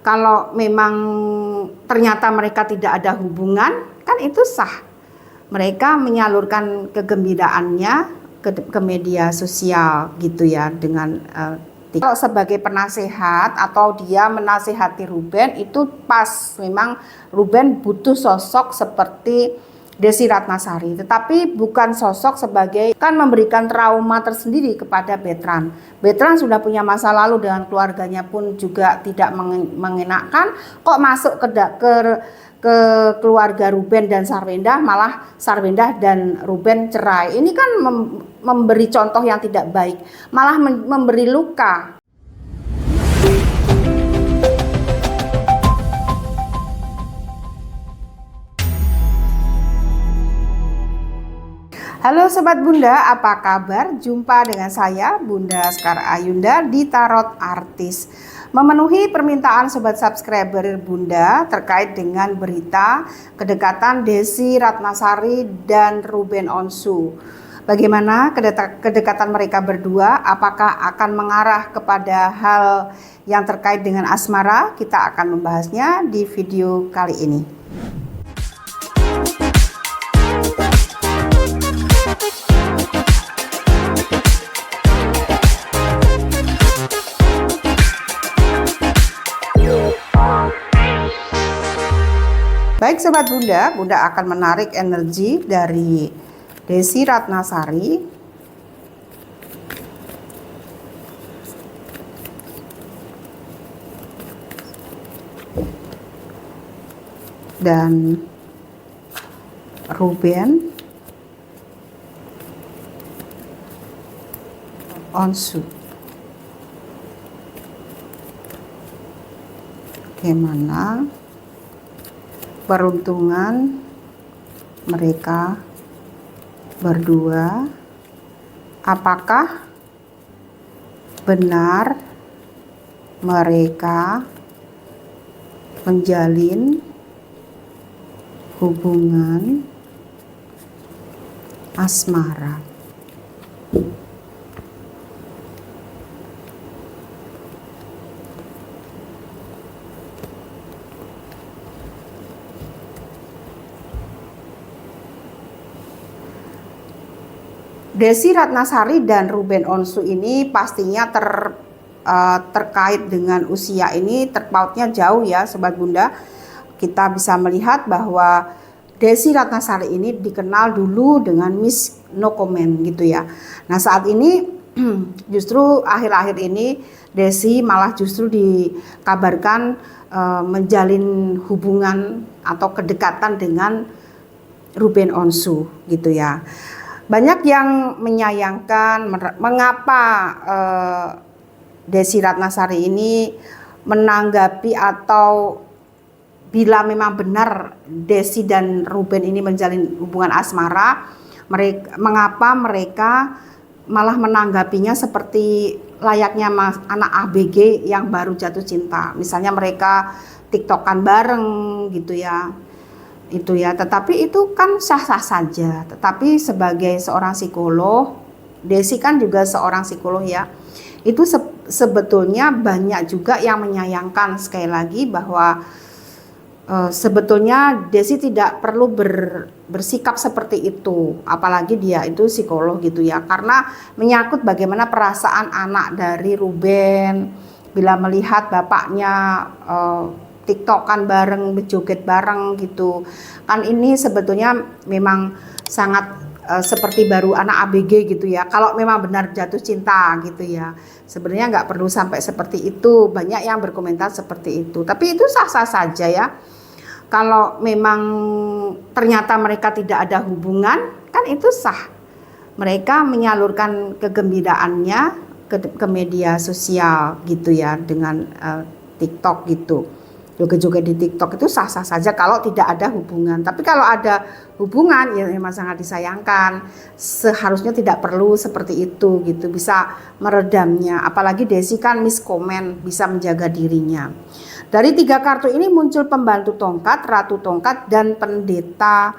Kalau memang ternyata mereka tidak ada hubungan, kan itu sah. Mereka menyalurkan kegembiraannya ke media sosial gitu ya dengan kalau sebagai penasehat atau dia menasehati Ruben itu pas, memang Ruben butuh sosok seperti Desy Ratnasari, tetapi bukan sosok sebagai kan memberikan trauma tersendiri kepada Betran. Betran sudah punya masa lalu dengan keluarganya pun juga tidak mengenakan, kok masuk ke keluarga Ruben dan Sarwendah, malah Sarwendah dan Ruben cerai. Ini kan memberi contoh yang tidak baik, malah memberi luka. Halo Sobat Bunda, apa kabar? Jumpa dengan saya Bunda Sekar Ayunda di Tarot Artis. Memenuhi permintaan Sobat subscriber Bunda terkait dengan berita kedekatan Desy Ratnasari dan Ruben Onsu. Bagaimana kedekatan mereka berdua? Apakah akan mengarah kepada hal yang terkait dengan asmara? Kita akan membahasnya di video kali ini. Baik Sobat Bunda, Bunda akan menarik energi dari Desy Ratnasari dan Ruben Onsu. Bagaimana peruntungan mereka berdua? Apakah benar mereka menjalin hubungan asmara? Desy Ratnasari dan Ruben Onsu ini pastinya terkait dengan usia ini terpautnya jauh ya Sobat Bunda. Kita bisa melihat bahwa Desy Ratnasari ini dikenal dulu dengan Miss No Comment gitu ya. Nah saat ini justru akhir-akhir ini Desy malah justru dikabarkan menjalin hubungan atau kedekatan dengan Ruben Onsu gitu ya. Banyak yang menyayangkan mengapa Desy Ratnasari ini menanggapi atau bila memang benar Desy dan Ruben ini menjalin hubungan asmara, mengapa mereka malah menanggapinya seperti layaknya anak ABG yang baru jatuh cinta. Misalnya mereka TikTokan bareng gitu ya. Itu ya, tetapi itu kan sah-sah saja. Tetapi sebagai seorang psikolog, Desy kan juga seorang psikolog ya, itu sebetulnya banyak juga yang menyayangkan sekali lagi bahwa sebetulnya Desy tidak perlu bersikap seperti itu, apalagi dia itu psikolog gitu ya, karena menyangkut bagaimana perasaan anak dari Ruben bila melihat bapaknya TikTokan bareng, berjoget bareng gitu. Kan ini sebetulnya memang sangat seperti baru anak ABG gitu ya. Kalau memang benar jatuh cinta gitu ya. Sebenarnya nggak perlu sampai seperti itu. Banyak yang berkomentar seperti itu. Tapi itu sah-sah saja ya. Kalau memang ternyata mereka tidak ada hubungan, kan itu sah. Mereka menyalurkan kegembiraannya ke media sosial gitu ya dengan TikTok gitu. Joget-joget di TikTok itu sah-sah saja kalau tidak ada hubungan. Tapi kalau ada hubungan ya memang sangat disayangkan. Seharusnya tidak perlu seperti itu gitu, bisa meredamnya. Apalagi Desy kan miskomen, bisa menjaga dirinya. Dari 3 kartu ini muncul pembantu tongkat, ratu tongkat, dan pendeta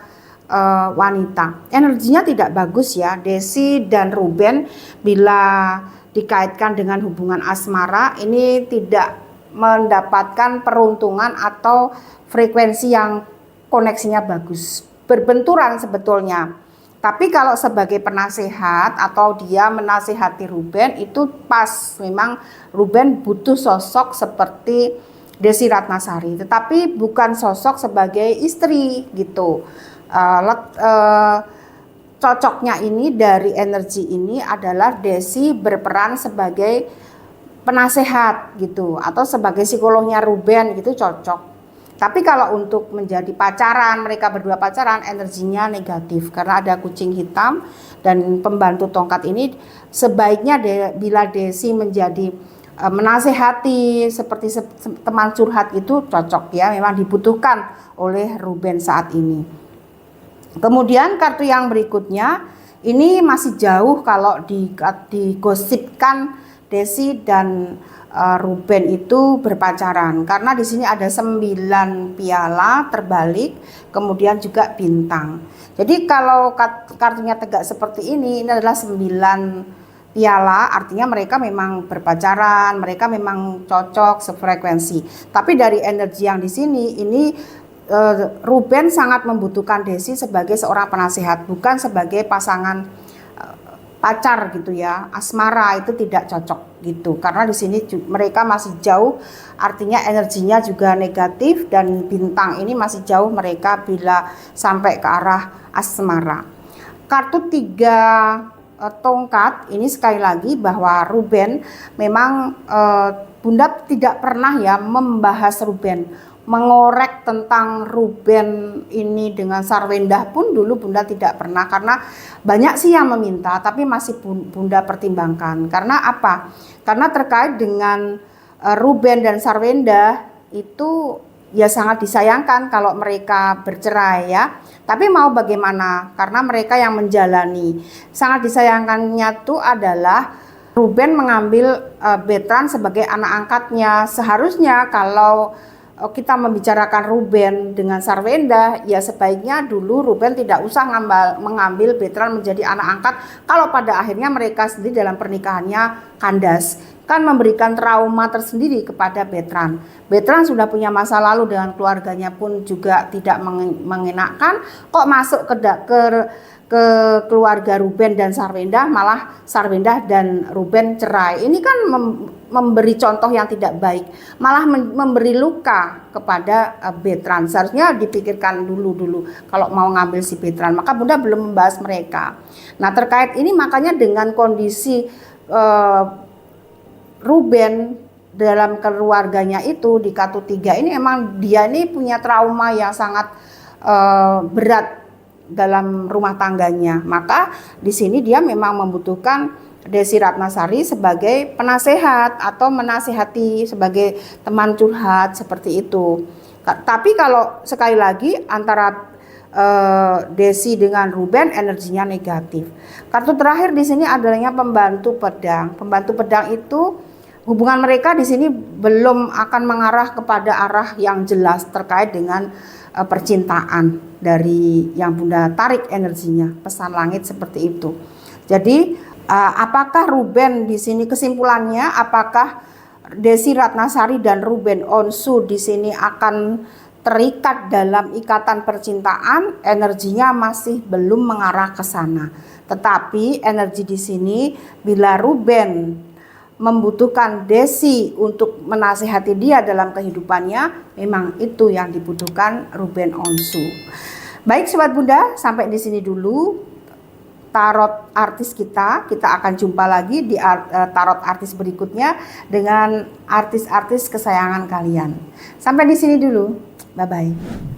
wanita. Energinya tidak bagus ya. Desy dan Ruben bila dikaitkan dengan hubungan asmara ini tidak mendapatkan peruntungan atau frekuensi yang koneksinya bagus. Berbenturan sebetulnya. Tapi kalau sebagai penasehat atau dia menasehati Ruben itu pas, memang Ruben butuh sosok seperti Desi Ratnasari, tetapi bukan sosok sebagai istri gitu. Cocoknya ini dari energi ini adalah Desi berperan sebagai penasehat gitu atau sebagai psikolognya Ruben gitu cocok. Tapi kalau untuk menjadi pacaran, mereka berdua pacaran, energinya negatif karena ada kucing hitam dan pembantu tongkat ini. Sebaiknya bila Desi menjadi menasehati seperti teman curhat itu cocok ya, memang dibutuhkan oleh Ruben saat ini. Kemudian kartu yang berikutnya ini masih jauh kalau digosipkan Desi dan Ruben itu berpacaran, karena di sini ada 9 piala terbalik, kemudian juga bintang. Jadi kalau kartunya tegak seperti ini adalah 9 piala, artinya mereka memang berpacaran, mereka memang cocok sefrekuensi. Tapi dari energi yang di sini ini Ruben sangat membutuhkan Desi sebagai seorang penasehat, bukan sebagai pasangan pacar gitu ya. Asmara itu tidak cocok gitu, karena di sini mereka masih jauh, artinya energinya juga negatif, dan bintang ini masih jauh mereka bila sampai ke arah asmara. Kartu 3 tongkat ini sekali lagi bahwa Ruben memang Bunda tidak pernah ya membahas Ruben, mengorek tentang Ruben ini dengan Sarwendah pun dulu Bunda tidak pernah, karena banyak sih yang meminta tapi masih Bunda pertimbangkan. Karena apa? Karena terkait dengan Ruben dan Sarwendah itu ya sangat disayangkan kalau mereka bercerai ya. Tapi mau bagaimana? Karena mereka yang menjalani. Sangat disayangkannya itu adalah Ruben mengambil Betran sebagai anak angkatnya. Seharusnya kalau kita membicarakan Ruben dengan Sarwendah, ya sebaiknya dulu Ruben tidak usah mengambil Betran menjadi anak angkat kalau pada akhirnya mereka sendiri dalam pernikahannya kandas, kan memberikan trauma tersendiri kepada Betran. Betran sudah punya masa lalu dengan keluarganya pun juga tidak mengenakan, kok masuk ke keluarga Ruben dan Sarwendah, malah Sarwendah dan Ruben cerai. Ini kan memberi contoh yang tidak baik, malah memberi luka kepada Betran. Seharusnya dipikirkan dulu kalau mau ngambil si Betran. Maka Bunda belum membahas mereka. Nah terkait ini makanya dengan kondisi Ruben dalam keluarganya itu di kartu 3 ini, emang dia ini punya trauma yang sangat berat dalam rumah tangganya. Maka di sini dia memang membutuhkan Desi Ratnasari sebagai penasehat atau menasehati sebagai teman curhat seperti itu. Tapi kalau sekali lagi antara Desi dengan Ruben energinya negatif. Kartu terakhir di sini adanya pembantu pedang. Pembantu pedang itu hubungan mereka di sini belum akan mengarah kepada arah yang jelas terkait dengan percintaan dari yang Bunda tarik energinya, pesan langit seperti itu. Jadi apakah Ruben di sini, kesimpulannya apakah Desi Ratnasari dan Ruben Onsu di sini akan terikat dalam ikatan percintaan? Energinya masih belum mengarah ke sana. Tetapi energi di sini bila Ruben membutuhkan Desi untuk menasihati dia dalam kehidupannya, memang itu yang dibutuhkan Ruben Onsu. Baik Sobat Bunda, sampai di sini dulu tarot artis kita. Kita akan jumpa lagi di tarot artis berikutnya dengan artis-artis kesayangan kalian. Sampai di sini dulu. Bye bye.